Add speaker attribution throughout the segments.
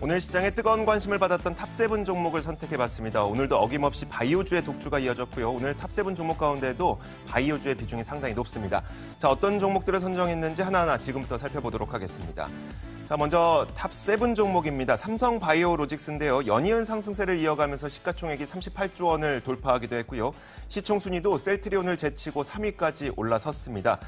Speaker 1: 오늘 시장에 뜨거운 관심을 받았던 탑7 종목을 선택해봤습니다. 오늘도 어김없이 바이오주의 독주가 이어졌고요. 오늘 탑7 종목 가운데도 바이오주의 비중이 상당히 높습니다. 자, 어떤 종목들을 선정했는지 하나하나 지금부터 살펴보도록 하겠습니다. 자, 먼저 탑7 종목입니다. 삼성바이오로직스인데요. 연이은 상승세를 이어가면서 시가총액이 38조 원을 돌파하기도 했고요. 시총순위도 셀트리온을 제치고 3위까지 올라섰습니다.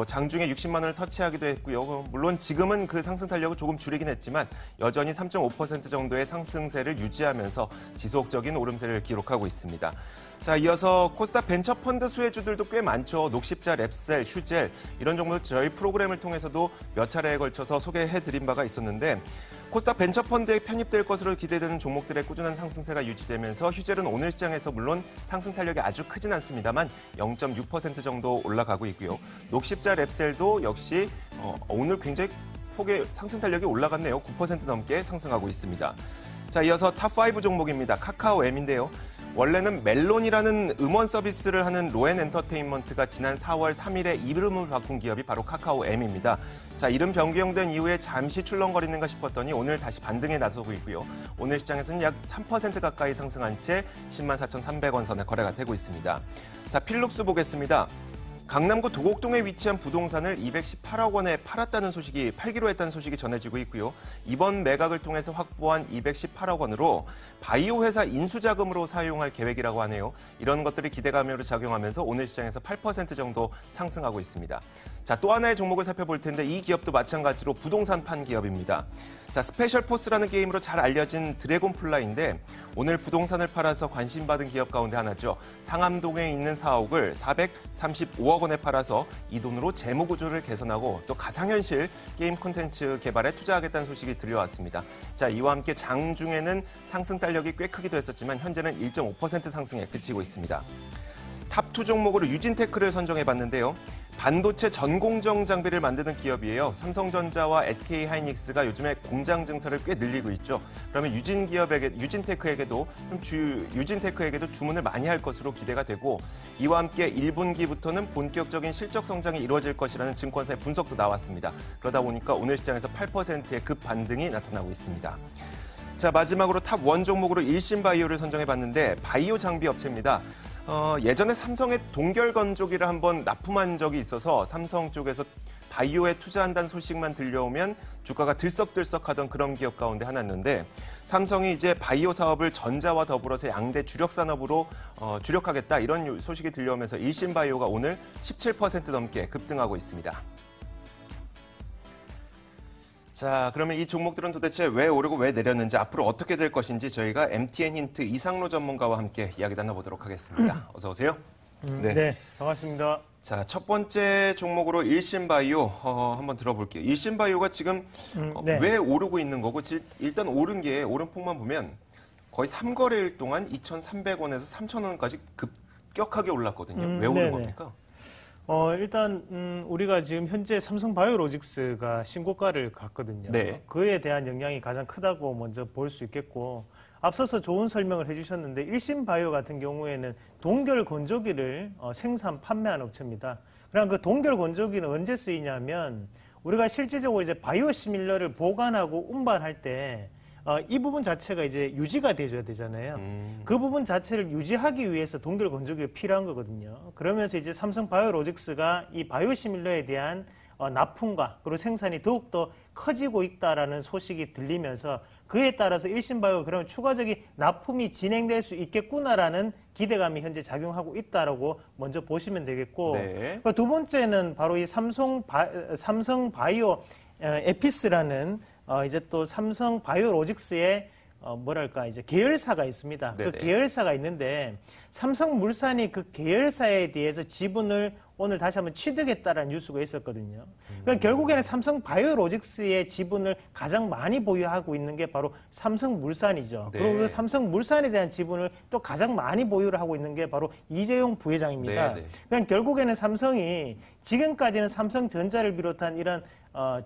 Speaker 1: 장중에 60만 원을 터치하기도 했고요. 물론 지금은 그 상승 탄력을 조금 줄이긴 했지만 여전히 3.5% 정도의 상승세를 유지하면서 지속적인 오름세를 기록하고 있습니다. 자, 이어서 코스닥 벤처펀드 수혜주들도 꽤 많죠. 녹십자, 랩셀, 휴젤 이런 종목들 저희 프로그램을 통해서도 몇 차례에 걸쳐서 소개해드린 바가 있었는데 코스닥 벤처펀드에 편입될 것으로 기대되는 종목들의 꾸준한 상승세가 유지되면서 휴젤은 오늘 시장에서 물론 상승 탄력이 아주 크진 않습니다만 0.6% 정도 올라가고 있고요. 녹십자, 랩셀도 역시 오늘 굉장히 폭의 상승 탄력이 올라갔네요. 9% 넘게 상승하고 있습니다. 자, 이어서 탑5 종목입니다. 카카오엠인데요. 원래는 멜론이라는 음원 서비스를 하는 로엔 엔터테인먼트가 지난 4월 3일에 이름을 바꾼 기업이 바로 카카오엠입니다. 자, 이름 변경된 이후에 잠시 출렁거리는가 싶었더니 오늘 다시 반등에 나서고 있고요. 오늘 시장에서는 약 3% 가까이 상승한 채 104,300원 선에 거래가 되고 있습니다. 자, 필룩스 보겠습니다. 강남구 도곡동에 위치한 부동산을 218억 원에 팔기로 했다는 소식이 전해지고 있고요. 이번 매각을 통해서 확보한 218억 원으로 바이오 회사 인수자금으로 사용할 계획이라고 하네요. 이런 것들이 기대감으로 작용하면서 오늘 시장에서 8% 정도 상승하고 있습니다. 자, 또 하나의 종목을 살펴볼 텐데 이 기업도 마찬가지로 부동산판 기업입니다. 자, 스페셜포스라는 게임으로 잘 알려진 드래곤플라이인데 오늘 부동산을 팔아서 관심받은 기업 가운데 하나죠. 상암동에 있는 사옥을 435억 원에 팔아서 이 돈으로 재무구조를 개선하고 또 가상현실 게임 콘텐츠 개발에 투자하겠다는 소식이 들려왔습니다. 자, 이와 함께 장중에는 상승 탄력이 꽤 크기도 했었지만 현재는 1.5% 상승에 그치고 있습니다. 탑2 종목으로 유진테크를 선정해봤는데요. 반도체 전공정 장비를 만드는 기업이에요. 삼성전자와 SK하이닉스가 요즘에 공장 증설을 꽤 늘리고 있죠. 그러면 유진테크에게도 주문을 많이 할 것으로 기대가 되고 이와 함께 1분기부터는 본격적인 실적 성장이 이루어질 것이라는 증권사의 분석도 나왔습니다. 그러다 보니까 오늘 시장에서 8%의 급 반등이 나타나고 있습니다. 자, 마지막으로 탑1 종목으로 일신바이오를 선정해봤는데 바이오 장비 업체입니다. 예전에 삼성의 동결건조기를 한번 납품한 적이 있어서 삼성 쪽에서 바이오에 투자한다는 소식만 들려오면 주가가 들썩들썩하던 그런 기업 가운데 하나였는데 삼성이 이제 바이오 사업을 전자와 더불어서 양대 주력 산업으로 주력하겠다 이런 소식이 들려오면서 일신바이오가 오늘 17% 넘게 급등하고 있습니다. 자, 그러면 이 종목들은 도대체 왜 오르고 왜 내렸는지 앞으로 어떻게 될 것인지 저희가 MTN 힌트 이상로 전문가와 함께 이야기 나눠보도록 하겠습니다. 어서 오세요.
Speaker 2: 네, 반갑습니다.
Speaker 1: 자, 첫 번째 종목으로 일신바이오 한번 들어볼게요. 일신바이오가 지금 왜 오르고 있는 거고 일단 오른 폭만 보면 거의 3거래일 동안 2,300원에서 3,000원까지 급격하게 올랐거든요. 왜 오른 겁니까?
Speaker 2: 일단 우리가 지금 현재 삼성바이오로직스가 신고가를 갔거든요.
Speaker 1: 네.
Speaker 2: 그에 대한 영향이 가장 크다고 먼저 볼 수 있겠고 앞서서 좋은 설명을 해주셨는데 일신바이오 같은 경우에는 동결 건조기를 생산, 판매하는 업체입니다. 그럼 그 동결 건조기는 언제 쓰이냐면 우리가 실질적으로 이제 바이오 시밀러를 보관하고 운반할 때 이 부분 자체가 이제 유지가 돼줘야 되잖아요. 그 부분 자체를 유지하기 위해서 동결 건조기가 필요한 거거든요. 그러면서 이제 삼성바이오로직스가 이 바이오시밀러에 대한 납품과 그리고 생산이 더욱더 커지고 있다라는 소식이 들리면서 그에 따라서 일신바이오가 그러면 추가적인 납품이 진행될 수 있겠구나라는 기대감이 현재 작용하고 있다라고 먼저 보시면 되겠고
Speaker 1: 네.
Speaker 2: 두 번째는 바로 이 삼성바이오 에피스라는 이제 또 삼성바이오로직스의 이제 계열사가 있습니다.
Speaker 1: 네네.
Speaker 2: 그 계열사가 있는데 삼성물산이 그 계열사에 대해서 지분을 오늘 다시 한번 취득했다라는 뉴스가 있었거든요. 그러니까 결국에는 삼성바이오로직스의 지분을 가장 많이 보유하고 있는 게 바로 삼성물산이죠.
Speaker 1: 네.
Speaker 2: 그리고 그 삼성물산에 대한 지분을 또 가장 많이 보유를 하고 있는 게 바로 이재용 부회장입니다.
Speaker 1: 네네.
Speaker 2: 그러니까 결국에는 삼성이 지금까지는 삼성전자를 비롯한 이런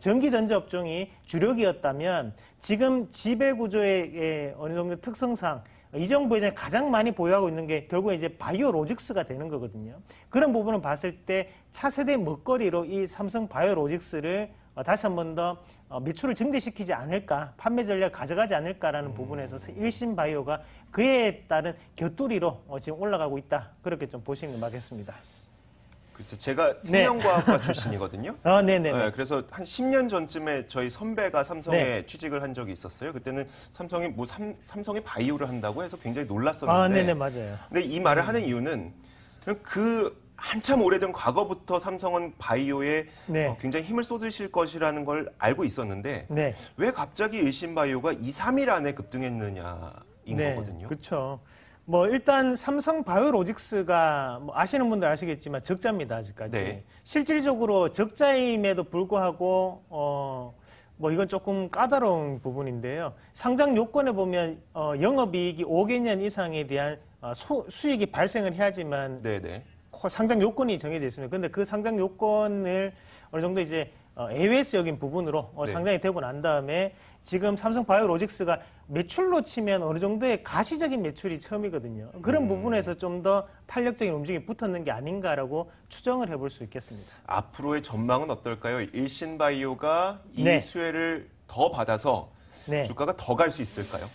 Speaker 2: 전기전자 업종이 주력이었다면 지금 지배구조의 어느 정도 특성상 이재용 부회장이 가장 많이 보유하고 있는 게 결국에 이제 바이오로직스가 되는 거거든요. 그런 부분을 봤을 때 차세대 먹거리로 이 삼성 바이오로직스를 다시 한 번 더 매출을 증대시키지 않을까, 판매 전략을 가져가지 않을까라는 부분에서 일신바이오가 그에 따른 곁두리로 지금 올라가고 있다. 그렇게 좀 보시는 게 맞겠습니다.
Speaker 1: 그래서 제가 생명과학과 출신이거든요.
Speaker 2: 네네.
Speaker 1: 네, 그래서 한 10년 전쯤에 저희 선배가 삼성에
Speaker 2: 네.
Speaker 1: 취직을 한 적이 있었어요. 그때는 삼성이 바이오를 한다고 해서 굉장히 놀랐었는데.
Speaker 2: 네네, 맞아요.
Speaker 1: 근데 이 말을 하는 이유는 그 한참 오래된 과거부터 삼성은 바이오에
Speaker 2: 네.
Speaker 1: 굉장히 힘을 쏟으실 것이라는 걸 알고 있었는데
Speaker 2: 네.
Speaker 1: 왜 갑자기 일신바이오가 2, 3일 안에 급등했느냐인 거거든요.
Speaker 2: 그렇죠. 뭐 일단 삼성 바이오로직스가 뭐 아시는 분들 아시겠지만 적자입니다, 아직까지.
Speaker 1: 네.
Speaker 2: 실질적으로 적자임에도 불구하고 뭐 이건 조금 까다로운 부분인데요. 상장 요건에 보면 영업이익이 5개년 이상에 대한 수익이 발생을 해야지만
Speaker 1: 네네.
Speaker 2: 상장 요건이 정해져 있습니다. 근데 그 상장 요건을 어느 정도 이제 AOS적인 부분으로
Speaker 1: 네.
Speaker 2: 상장이 되고 난 다음에 지금 삼성 바이오로직스가 매출로 치면 어느 정도의 가시적인 매출이 처음이거든요. 그런 부분에서 좀 더 탄력적인 움직임이 붙었는 게 아닌가라고 추정을 해볼 수 있겠습니다.
Speaker 1: 앞으로의 전망은 어떨까요? 일신바이오가 이
Speaker 2: 네.
Speaker 1: 수혜를 더 받아서
Speaker 2: 네.
Speaker 1: 주가가 더 갈 수 있을까요?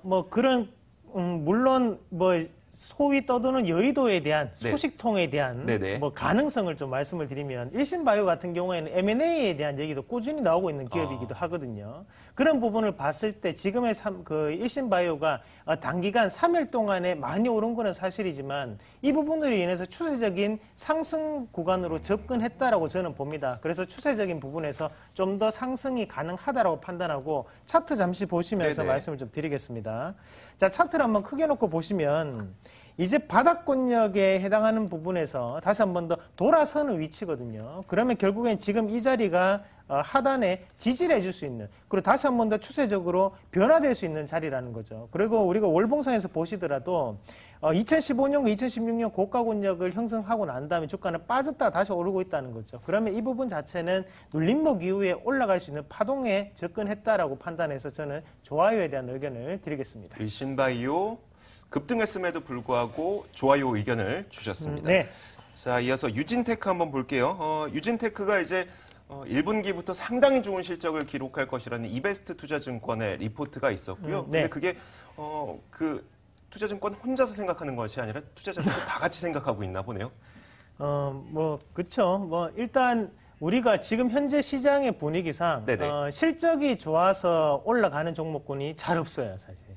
Speaker 2: 뭐 그런 물론 뭐 소위 떠도는 여의도에 대한
Speaker 1: 네.
Speaker 2: 소식통에 대한
Speaker 1: 네네.
Speaker 2: 뭐 가능성을 좀 말씀을 드리면 일신바이오 같은 경우에는 M&A에 대한 얘기도 꾸준히 나오고 있는 기업이기도 하거든요. 그런 부분을 봤을 때 지금의 그 일신바이오가 단기간 3일 동안에 많이 오른 거는 사실이지만 이 부분으로 인해서 추세적인 상승 구간으로 접근했다라고 저는 봅니다. 그래서 추세적인 부분에서 좀 더 상승이 가능하다라고 판단하고 차트 잠시 보시면서
Speaker 1: 네네.
Speaker 2: 말씀을 좀 드리겠습니다. 자, 차트를 한번 크게 놓고 보시면 이제 바닥권역에 해당하는 부분에서 다시 한 번 더 돌아서는 위치거든요. 그러면 결국엔 지금 이 자리가 하단에 지지를 해줄 수 있는, 그리고 다시 한 번 더 추세적으로 변화될 수 있는 자리라는 거죠. 그리고 우리가 월봉상에서 보시더라도 2015년과 2016년 고가권역을 형성하고 난 다음에 주가는 빠졌다가 다시 오르고 있다는 거죠. 그러면 이 부분 자체는 눌림목 이후에 올라갈 수 있는 파동에 접근했다라고 판단해서 저는 좋아요에 대한 의견을 드리겠습니다.
Speaker 1: 일신바이오 급등했음에도 불구하고 좋아요 의견을 주셨습니다.
Speaker 2: 네.
Speaker 1: 자, 이어서 유진테크 한번 볼게요. 유진테크가 이제 1분기부터 상당히 좋은 실적을 기록할 것이라는 이베스트 투자증권의 리포트가 있었고요.
Speaker 2: 네.
Speaker 1: 근데 그게 그 투자증권 혼자서 생각하는 것이 아니라 투자자들도 다 같이 생각하고 있나 보네요.
Speaker 2: 뭐 그렇죠. 뭐 일단 우리가 지금 현재 시장의 분위기상
Speaker 1: 네네.
Speaker 2: 실적이 좋아서 올라가는 종목군이 잘 없어요, 사실.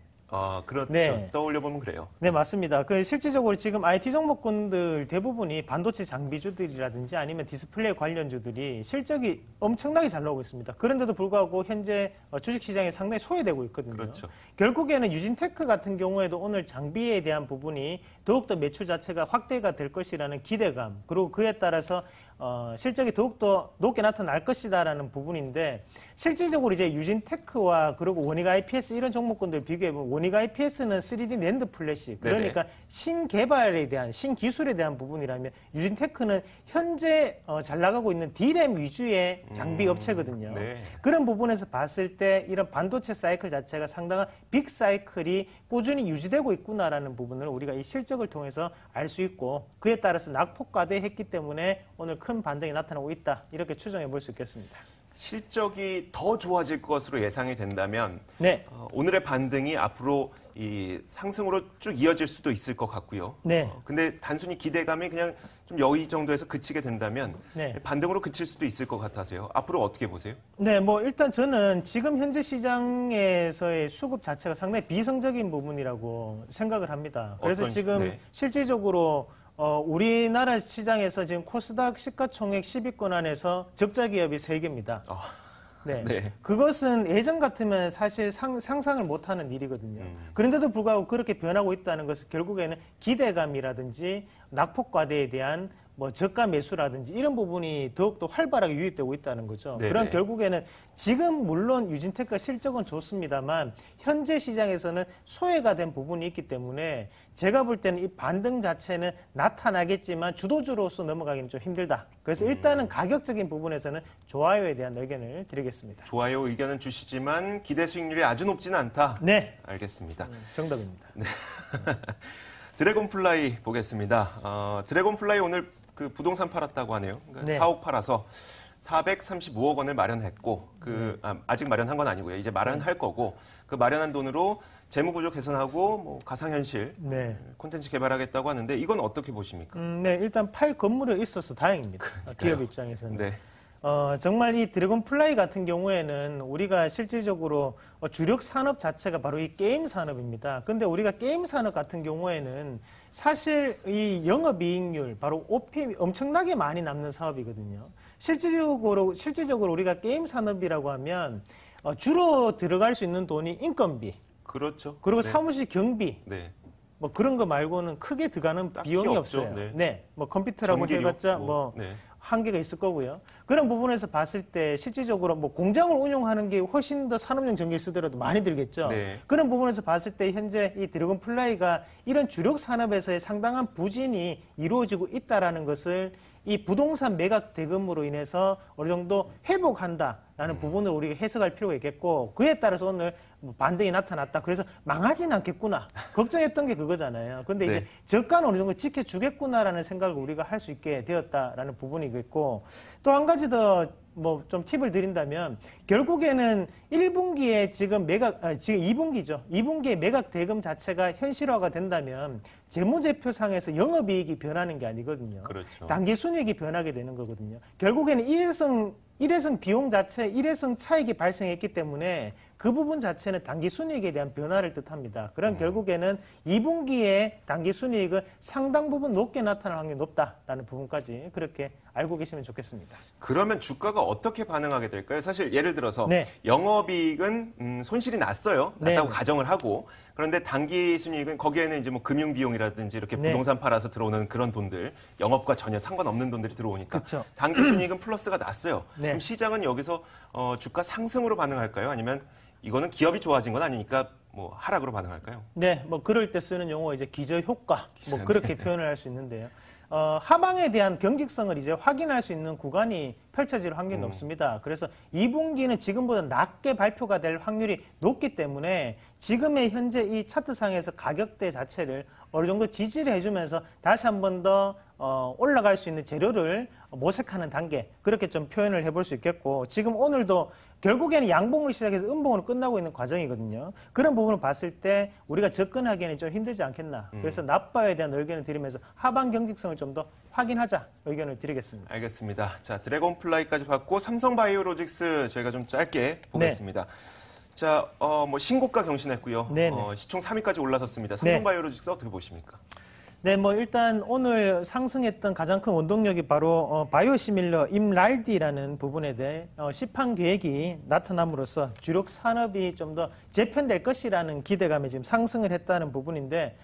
Speaker 1: 그렇죠.
Speaker 2: 네.
Speaker 1: 떠올려보면 그래요.
Speaker 2: 네, 맞습니다. 그 실질적으로 지금 IT 종목군들 대부분이 반도체 장비주들이라든지 아니면 디스플레이 관련주들이 실적이 엄청나게 잘 나오고 있습니다. 그런데도 불구하고 현재 주식시장이 상당히 소외되고 있거든요.
Speaker 1: 그렇죠.
Speaker 2: 결국에는 유진테크 같은 경우에도 오늘 장비에 대한 부분이 더욱더 매출 자체가 확대가 될 것이라는 기대감, 그리고 그에 따라서 실적이 더욱더 높게 나타날 것이다라는 부분인데, 실질적으로 이제 유진테크와 그리고 원익 IPS 이런 종목군들 비교해보면 원익 IPS는 3D 낸드 플래시, 그러니까 신개발에 대한, 신기술에 대한 부분이라면 유진테크는 현재 잘 나가고 있는 D램 위주의 장비 업체거든요.
Speaker 1: 네.
Speaker 2: 그런 부분에서 봤을 때 이런 반도체 사이클 자체가 상당한 빅 사이클이 꾸준히 유지되고 있구나라는 부분을 우리가 이 실적을 통해서 알 수 있고, 그에 따라서 낙폭과대했기 때문에 오늘 큰 반등이 나타나고 있다, 이렇게 추정해 볼 수 있겠습니다.
Speaker 1: 실적이 더 좋아질 것으로 예상이 된다면
Speaker 2: 네.
Speaker 1: 오늘의 반등이 앞으로 이 상승으로 쭉 이어질 수도 있을 것 같고요.
Speaker 2: 네.
Speaker 1: 근데 단순히 기대감이 그냥 좀 여기 정도에서 그치게 된다면
Speaker 2: 네.
Speaker 1: 반등으로 그칠 수도 있을 것 같아서요. 앞으로 어떻게 보세요?
Speaker 2: 네, 뭐 일단 저는 지금 현재 시장에서의 수급 자체가 상당히 비성적인 부분이라고 생각을 합니다. 그래서 지금
Speaker 1: 네.
Speaker 2: 실질적으로 우리나라 시장에서 지금 코스닥 시가총액 10위권 안에서 적자 기업이 3개입니다. 네.
Speaker 1: 네.
Speaker 2: 그것은 예전 같으면 사실 상상을 못하는 일이거든요. 그런데도 불구하고 그렇게 변하고 있다는 것은 결국에는 기대감이라든지 낙폭과대에 대한 뭐 저가 매수라든지 이런 부분이 더욱더 활발하게 유입되고 있다는 거죠.
Speaker 1: 네네.
Speaker 2: 그럼 결국에는 지금 물론 유진테크가 실적은 좋습니다만 현재 시장에서는 소외가 된 부분이 있기 때문에 제가 볼 때는 이 반등 자체는 나타나겠지만 주도주로서 넘어가기는 좀 힘들다. 그래서 일단은 가격적인 부분에서는 좋아요에 대한 의견을 드리겠습니다.
Speaker 1: 좋아요 의견은 주시지만 기대 수익률이 아주 높지는 않다.
Speaker 2: 네.
Speaker 1: 알겠습니다.
Speaker 2: 정답입니다.
Speaker 1: 네. 드래곤플라이 보겠습니다. 드래곤플라이 오늘 그 부동산 팔았다고 하네요. 그러니까
Speaker 2: 네.
Speaker 1: 4억 팔아서 435억 원을 마련했고 아직 마련한 건 아니고요. 이제 마련할 거고 그 마련한 돈으로 재무구조 개선하고 뭐 가상현실
Speaker 2: 네.
Speaker 1: 콘텐츠 개발하겠다고 하는데 이건 어떻게 보십니까?
Speaker 2: 네, 일단 팔 건물이 있어서 다행입니다. 기업 입장에서는.
Speaker 1: 네.
Speaker 2: 정말 이 드래곤 플라이 같은 경우에는 우리가 실질적으로 주력 산업 자체가 바로 이 게임 산업입니다. 근데 우리가 게임 산업 같은 경우에는 사실 이 영업이익률, 바로 OPM이 엄청나게 많이 남는 사업이거든요. 실질적으로 우리가 게임 산업이라고 하면 주로 들어갈 수 있는 돈이 인건비.
Speaker 1: 그렇죠.
Speaker 2: 그리고
Speaker 1: 네.
Speaker 2: 사무실 경비.
Speaker 1: 네.
Speaker 2: 뭐 그런 거 말고는 크게 들어가는 비용이
Speaker 1: 없죠.
Speaker 2: 없어요.
Speaker 1: 네.
Speaker 2: 뭐 컴퓨터라고
Speaker 1: 전기료,
Speaker 2: 해봤자
Speaker 1: 네.
Speaker 2: 한계가 있을 거고요. 그런 부분에서 봤을 때 실질적으로 뭐 공장을 운영하는 게 훨씬 더 산업용 전기를 쓰더라도 많이 들겠죠.
Speaker 1: 네.
Speaker 2: 그런 부분에서 봤을 때 현재 이 드래곤 플라이가 이런 주력 산업에서의 상당한 부진이 이루어지고 있다라는 것을 이 부동산 매각 대금으로 인해서 어느 정도 회복한다라는 부분을 우리가 해석할 필요가 있겠고, 그에 따라서 오늘 뭐 반등이 나타났다. 그래서 망하지는 않겠구나. 걱정했던 게 그거잖아요. 근데
Speaker 1: 네.
Speaker 2: 이제 저가는 어느 정도 지켜주겠구나라는 생각을 우리가 할 수 있게 되었다라는 부분이겠고, 또 한 가지 더 뭐 좀 팁을 드린다면, 결국에는 1분기에 지금 지금 2분기죠. 2분기에 매각 대금 자체가 현실화가 된다면 재무제표상에서 영업이익이 변하는 게 아니거든요.
Speaker 1: 그렇죠.
Speaker 2: 당기순이익이 변하게 되는 거거든요. 결국에는 일회성 비용 자체, 일회성 차익이 발생했기 때문에 그 부분 자체는 당기순이익에 대한 변화를 뜻합니다. 그럼 결국에는 2분기에 당기순이익은 상당 부분 높게 나타날 확률이 높다라는 부분까지 그렇게 알고 계시면 좋겠습니다.
Speaker 1: 그러면 주가가 어떻게 반응하게 될까요? 사실 예를 들어서
Speaker 2: 네.
Speaker 1: 영업이익은 손실이 났어요. 났다고
Speaker 2: 네.
Speaker 1: 가정을 하고, 그런데 당기순이익은 거기에는 이제 뭐 금융비용이라든지 이렇게
Speaker 2: 네.
Speaker 1: 부동산 팔아서 들어오는 그런 돈들, 영업과 전혀 상관없는 돈들이 들어오니까
Speaker 2: 그쵸.
Speaker 1: 당기순이익은 플러스가 났어요.
Speaker 2: 네.
Speaker 1: 그럼 시장은 여기서 주가 상승으로 반응할까요? 아니면 이거는 기업이 좋아진 건 아니니까 뭐 하락으로 반응할까요?
Speaker 2: 네, 뭐 그럴 때 쓰는 용어 이제 기저효과, 뭐 그렇게 표현을 할 수 있는데요. 하방에 대한 경직성을 이제 확인할 수 있는 구간이 펼쳐질 확률이 높습니다. 그래서 2분기는 지금보다 낮게 발표가 될 확률이 높기 때문에 지금의 현재 이 차트상에서 가격대 자체를 어느 정도 지지를 해주면서 다시 한 번 더 올라갈 수 있는 재료를 모색하는 단계, 그렇게 좀 표현을 해볼 수 있겠고, 지금 오늘도 결국에는 양봉을 시작해서 음봉으로 끝나고 있는 과정이거든요. 그런 부분을 봤을 때 우리가 접근하기에는 좀 힘들지 않겠나. 그래서 나빠에 대한 의견을 드리면서 하방 경직성을 좀 더 확인하자 의견을 드리겠습니다.
Speaker 1: 알겠습니다. 자, 드래곤플라이까지 받고 삼성바이오로직스 저희가 좀 짧게 보겠습니다. 자, 뭐 신고가 경신했고요.
Speaker 2: 네네.
Speaker 1: 시총 3위까지 올라섰습니다. 삼성바이오로직스 어떻게 보십니까?
Speaker 2: 네, 뭐 일단 오늘 상승했던 가장 큰 원동력이 바로 바이오시밀러 임랄디라는 부분에 대해 시판 계획이 나타남으로써 주력 산업이 좀 더 재편될 것이라는 기대감에 지금 상승을 했다는 부분인데,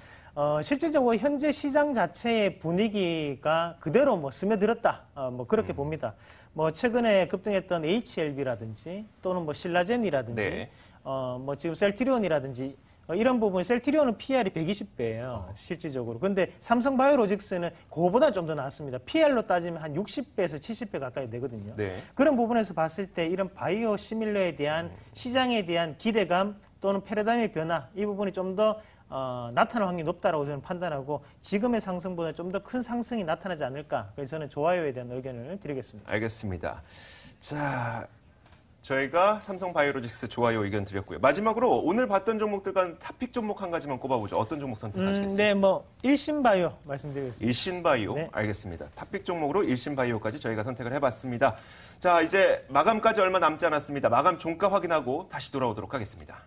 Speaker 2: 실질적으로 현재 시장 자체의 분위기가 그대로 뭐 스며들었다, 뭐 그렇게 봅니다. 뭐 최근에 급등했던 HLB라든지 또는 뭐 신라젠이라든지
Speaker 1: 네.
Speaker 2: 뭐 지금 셀트리온이라든지 이런 부분, 셀트리온은 PR이 120배예요, 실질적으로. 근데 삼성바이오로직스는 그거보다 좀 더 나았습니다. PR로 따지면 한 60배에서 70배 가까이 되거든요.
Speaker 1: 네.
Speaker 2: 그런 부분에서 봤을 때 이런 바이오 시밀러에 대한 시장에 대한 기대감 또는 패러다임의 변화, 이 부분이 좀 더 나타날 확률이 높다라고 저는 판단하고, 지금의 상승보다 좀 더 큰 상승이 나타나지 않을까. 그래서 저는 좋아요에 대한 의견을 드리겠습니다.
Speaker 1: 알겠습니다. 자, 저희가 삼성바이오로직스 좋아요 의견 드렸고요. 마지막으로 오늘 봤던 종목들과 탑픽 종목 한 가지만 꼽아보죠. 어떤 종목 선택하시겠습니까?
Speaker 2: 네, 뭐 일신바이오 말씀드리겠습니다.
Speaker 1: 일신바이오.
Speaker 2: 네.
Speaker 1: 알겠습니다. 탑픽 종목으로 일신바이오까지 저희가 선택을 해봤습니다. 자, 이제 마감까지 얼마 남지 않았습니다. 마감 종가 확인하고 다시 돌아오도록 하겠습니다.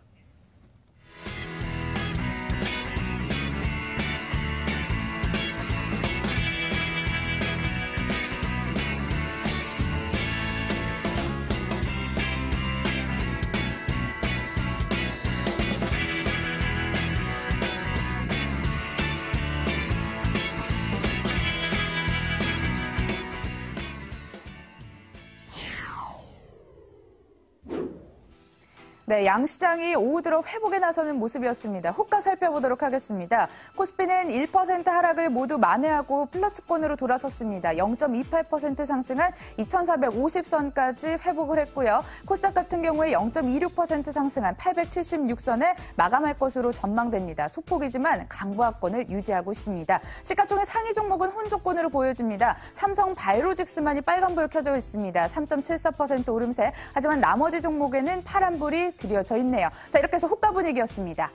Speaker 3: 네, 양시장이 오후 들어 회복에 나서는 모습이었습니다. 호가 살펴보도록 하겠습니다. 코스피는 1% 하락을 모두 만회하고 플러스권으로 돌아섰습니다. 0.28% 상승한 2,450선까지 회복을 했고요. 코스닥 같은 경우에 0.26% 상승한 876선에 마감할 것으로 전망됩니다. 소폭이지만 강보합권을 유지하고 있습니다. 시가총액 상위 종목은 혼조권으로 보여집니다. 삼성 바이오로직스만이 빨간불 켜져 있습니다. 3.74% 오름세. 하지만 나머지 종목에는 파란불이 드려져 있네요. 자, 이렇게 해서 호가 분위기였습니다.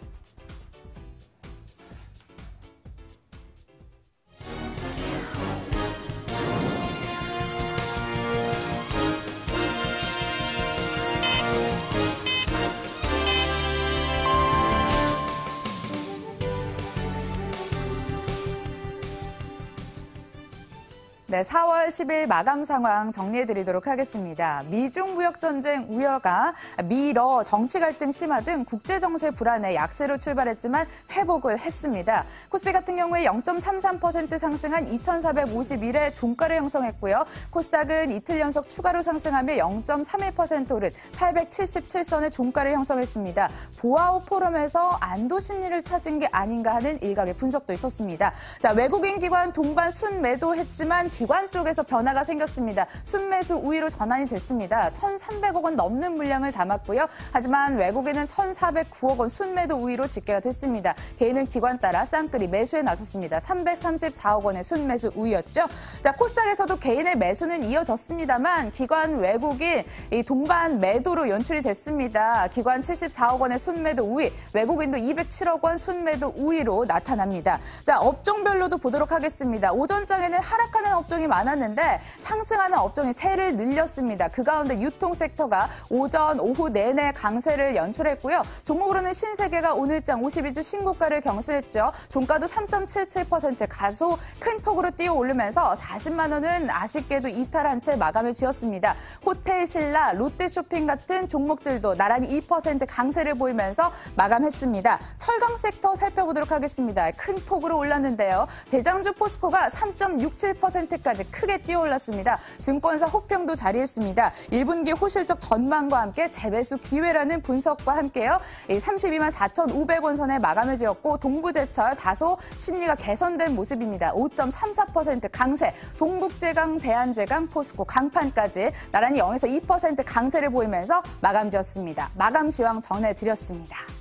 Speaker 3: 네, 4월 10일 마감 상황 정리해드리도록 하겠습니다. 미중 무역전쟁 우려가 미러 정치 갈등 심화 등 국제정세 불안에 약세로 출발했지만 회복을 했습니다. 코스피 같은 경우에 0.33% 상승한 2,451의 종가를 형성했고요. 코스닥은 이틀 연속 추가로 상승하며 0.31% 오른 877선의 종가를 형성했습니다. 보아오 포럼에서 안도 심리를 찾은 게 아닌가 하는 일각의 분석도 있었습니다. 자, 외국인 기관 동반 순매도했지만 기관 쪽에서 변화가 생겼습니다. 순매수 우위로 전환이 됐습니다. 1,300억 원 넘는 물량을 담았고요. 하지만 외국인은 1,409억 원 순매도 우위로 집계가 됐습니다. 개인은 기관 따라 쌍끌이 매수에 나섰습니다. 334억 원의 순매수 우위였죠. 자, 코스닥에서도 개인의 매수는 이어졌습니다만 기관 외국인 이 동반 매도로 연출이 됐습니다. 기관 74억 원의 순매도 우위, 외국인도 207억 원 순매도 우위로 나타납니다. 자, 업종별로도 보도록 하겠습니다. 오전장에는 하락하는 업종이 많았는데 상승하는 업종이 세를 늘렸습니다. 그 가운데 유통 섹터가 오전, 오후 내내 강세를 연출했고요. 종목으로는 신세계가 오늘장 52주 신고가를 경신했죠. 종가도 3.77% 가소 큰 폭으로 뛰어 오르면서 40만 원은 아쉽게도 이탈한 채 마감을 지었습니다. 호텔 신라, 롯데쇼핑 같은 종목들도 나란히 2% 강세를 보이면서 마감했습니다. 철강 섹터 살펴보도록 하겠습니다. 큰 폭으로 올랐는데요. 대장주 포스코가 3.67%까지 크게 뛰어올랐습니다. 증권사 호평도 자리했습니다. 1분기 호실적 전망과 함께 재매수 기회라는 분석과 함께요. 32만 4,500원 선에 마감을 지었고 동부제철 다소 심리가 개선된 모습입니다. 5.34% 강세, 동북제강, 대한제강, 포스코, 강판까지 나란히 0에서 2% 강세를 보이면서 마감 지었습니다. 마감 시황 전해드렸습니다.